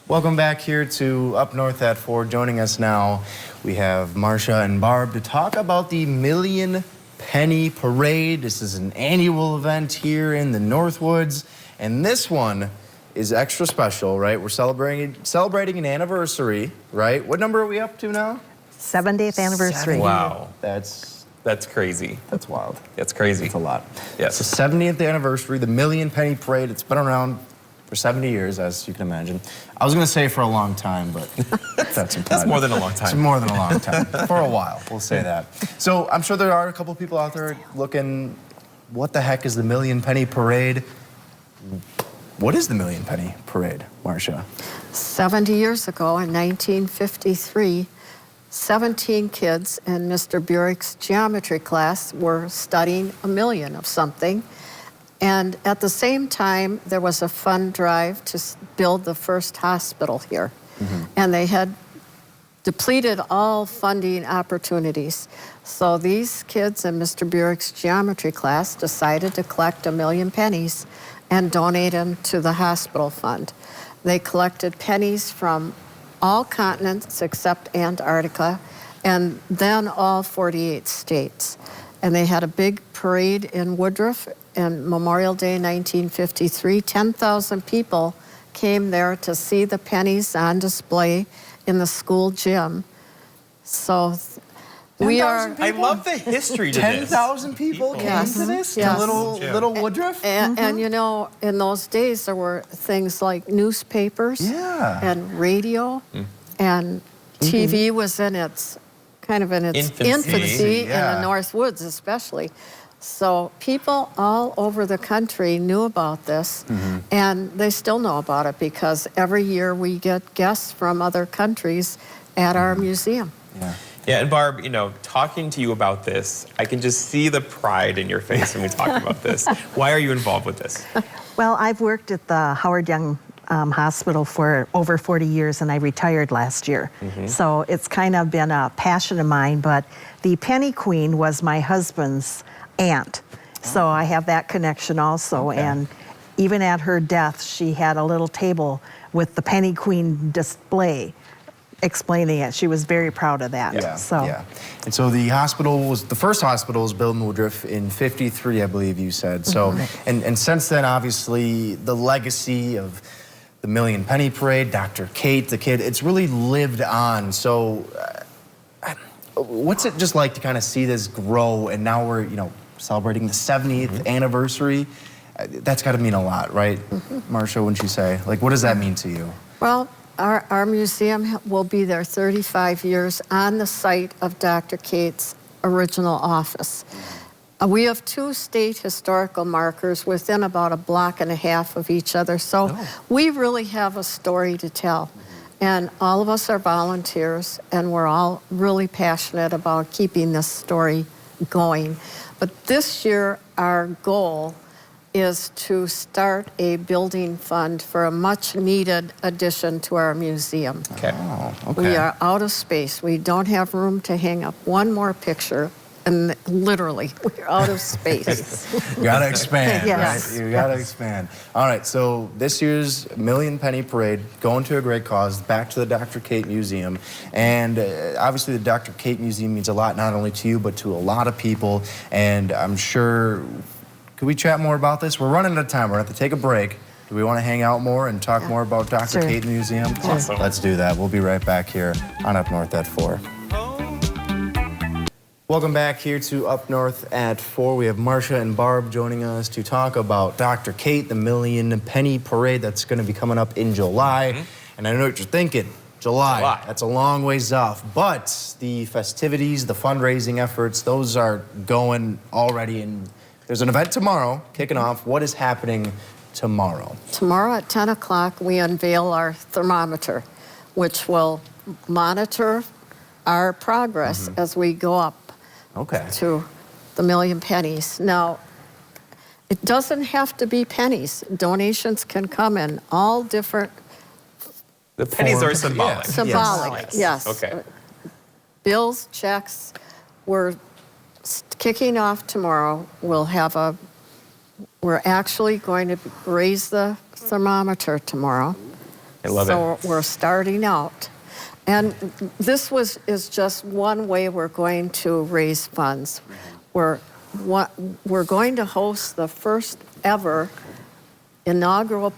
Welcome back here to Up North at 4. Joining us now, we have Marcia and Barb to talk about the Million Penny Parade. This is an annual event here in the Northwoods, and this one is extra special, right? We're celebrating an anniversary, right? What number are we up to now? 70th anniversary. Wow. That's crazy. That's wild. That's crazy. It's a lot. Yes. It's the 70th anniversary, the Million Penny Parade. It's been around for 70 years, as you can imagine. I was going to say for a long time, but that's implied. That's more than a long time. It's more than a long time. For a while, we'll say that. So I'm sure there are a couple people out there looking, what the heck is the Million Penny Parade? What is the Million Penny Parade, Marcia? 70 years ago, in 1953, 17 kids in Mr. Burick's geometry class were studying a million of something. And at the same time, there was a fund drive to build the first hospital here. And they had depleted all funding opportunities. So these kids in Mr. Burick's geometry class decided to collect a million pennies and donate them to the hospital fund. They collected pennies from all continents except Antarctica, and then all 48 states. And they had a big parade in Woodruff on Memorial Day 1953. 10,000 people came there to see the pennies on display in the school gym. So we are... I love the history to this. 10,000 people came to this? Yes. To little Woodruff? And you know, in those days, there were things like newspapers and radio, and TV was in its kind of in its infancy in the North Woods especially. So people all over the country knew about this, and they still know about it because every year we get guests from other countries at our museum. Yeah, and Barb, you know, talking to you about this, I can just see the pride in your face when we talk about this. Why are you involved with this? Well, I've worked at the Howard Young Hospital for over 40 years, and I retired last year. So it's kind of been a passion of mine, but the Penny Queen was my husband's aunt. So I have that connection also. And even at her death, she had a little table with the Penny Queen display explaining it. She was very proud of that. And so the hospital was, the first hospital was built in Woodruff in 53, I believe you said. So, and since then, obviously, the legacy of the Million Penny Parade, Dr. Kate, the kid, it's really lived on. So what's it just like to kind of see this grow, and now we're, you know, celebrating the 70th anniversary? That's got to mean a lot, right? Marcia, wouldn't you say? Like, what does that mean to you? Well, our museum will be there 35 years on the site of Dr. Kate's original office. We have 2 state historical markers within about a block and a half of each other, so we really have a story to tell. And all of us are volunteers, and we're all really passionate about keeping this story going. But this year, our goal is to start a building fund for a much-needed addition to our museum. We are out of space. We don't have room to hang up one more picture, and literally, we're out of space. You gotta expand, right? You gotta expand. All right, so this year's Million Penny Parade, going to a great cause, back to the Dr. Kate Museum. And obviously the Dr. Kate Museum means a lot, not only to you, but to a lot of people. And I'm sure, could we chat more about this? We're running out of time, we're gonna have to take a break. Do we wanna hang out more and talk more about Dr. Kate Museum? Awesome. Let's do that. We'll be right back here on Up North at 4. Welcome back here to Up North at 4. We have Marcia and Barb joining us to talk about Dr. Kate, the Million Penny Parade that's going to be coming up in July. And I know what you're thinking, July. That's a long ways off. But the festivities, the fundraising efforts, those are going already. And there's an event tomorrow kicking off. What is happening tomorrow? Tomorrow at 10 o'clock, we unveil our thermometer, which will monitor our progress as we go up to the million pennies. Now, it doesn't have to be pennies. Donations can come in all different... The pennies are symbolic. Symbolic, yes. Okay. Bills, checks. We're kicking off tomorrow. We're actually going to raise the thermometer tomorrow. I love so it. we're starting out. And this is just one way we're going to raise funds. We're going to host the first ever inaugural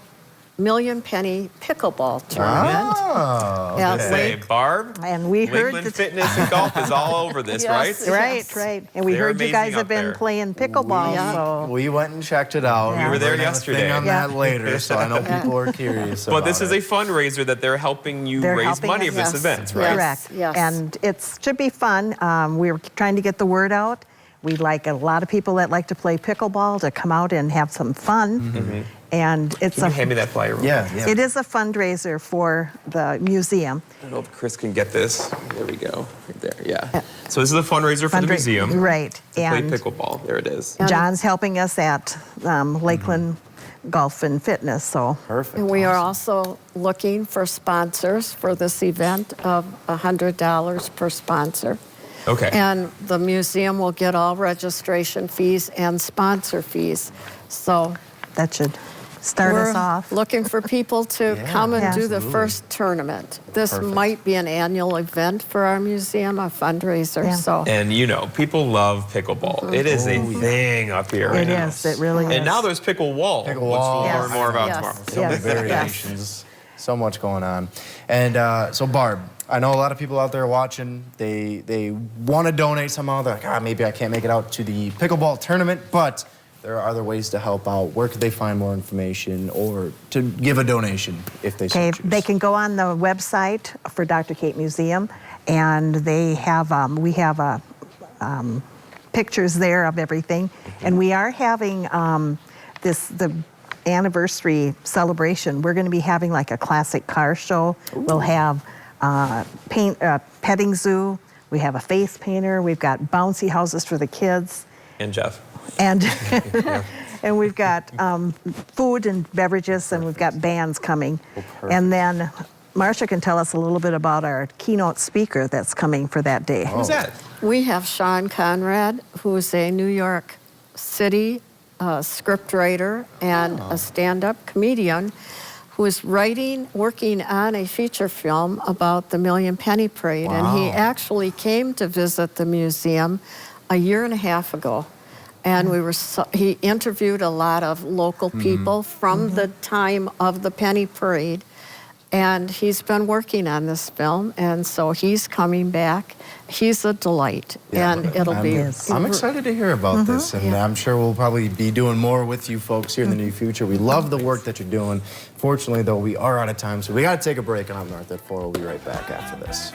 Million Penny Pickleball Tournament. Oh, at Say, Lake- Barb, And we heard Lakeland that- Fitness and Golf is all over this, Yes. right? Yes. Right. And we They're heard you guys amazing have up been there. playing pickleball. Yeah. So we went and checked it out. We were there We're gonna have a yesterday. thing on Yeah. that later, so I know people are curious. But this about is a fundraiser that they're helping you They're raise helping money us. of this Yes. event, right? Yes. correct. yes. And it should be fun. We're trying to get the word out. We'd like a lot of people that like to play pickleball to come out and have some fun. And it's Can you hand me that flyer? real Yeah, quick? yeah. It is a fundraiser for the museum. I don't know if Chris can get this. There we go. Right there. Yeah. So this is a fundraiser for the museum. Right. To play And pickleball. There it is. John's helping us at Lakeland Golf and Fitness. So Perfect. And we are awesome. also looking for sponsors for this event of $100 per sponsor. Okay. And the museum will get all registration fees and sponsor fees. So that should start us we're off. looking for people to Yeah, come and Yeah. do the absolutely. first tournament. This Perfect. might be an annual event for our museum, a fundraiser. Yeah. So And you know, people love pickleball. It is a thing up here right It now. is. It really is. And now there's picklewall, which we'll Picklewall. learn Yes. more about Yes. tomorrow. So many Yes. variations, so much going on. And so Barb, I know a lot of people out there watching, they want to donate somehow. They're like, maybe I can't make it out to the pickleball tournament, but there are other ways to help out. Where could they find more information or to give a donation if they so Okay, choose? they can go on the website for Dr. Kate Museum, and they have we have pictures there of everything, and we are having the anniversary celebration. We're going to be having like a classic car show. We'll have petting zoo. We have a face painter. We've got bouncy houses for the kids. And Jeff. And and we've got food and beverages, and we've got bands coming. perfect. And then Marcia can tell us a little bit about our keynote speaker that's coming for that day. Who's that? we have Sean Conrad, who is a New York City scriptwriter and a stand-up comedian who is working on a feature film about the Million Penny Parade. And he Wow. actually came to visit the museum a year and a half ago. And he interviewed a lot of local people from the time of the Penny Parade. And he's been working on this film, and so he's coming back. He's a delight, and it'll be. I'm excited to hear about this, and I'm sure we'll probably be doing more with you folks here in the near future. We love the work that you're doing. Fortunately, though, we are out of time, so we got to take a break. And I'm North at 4. We'll be right back after this.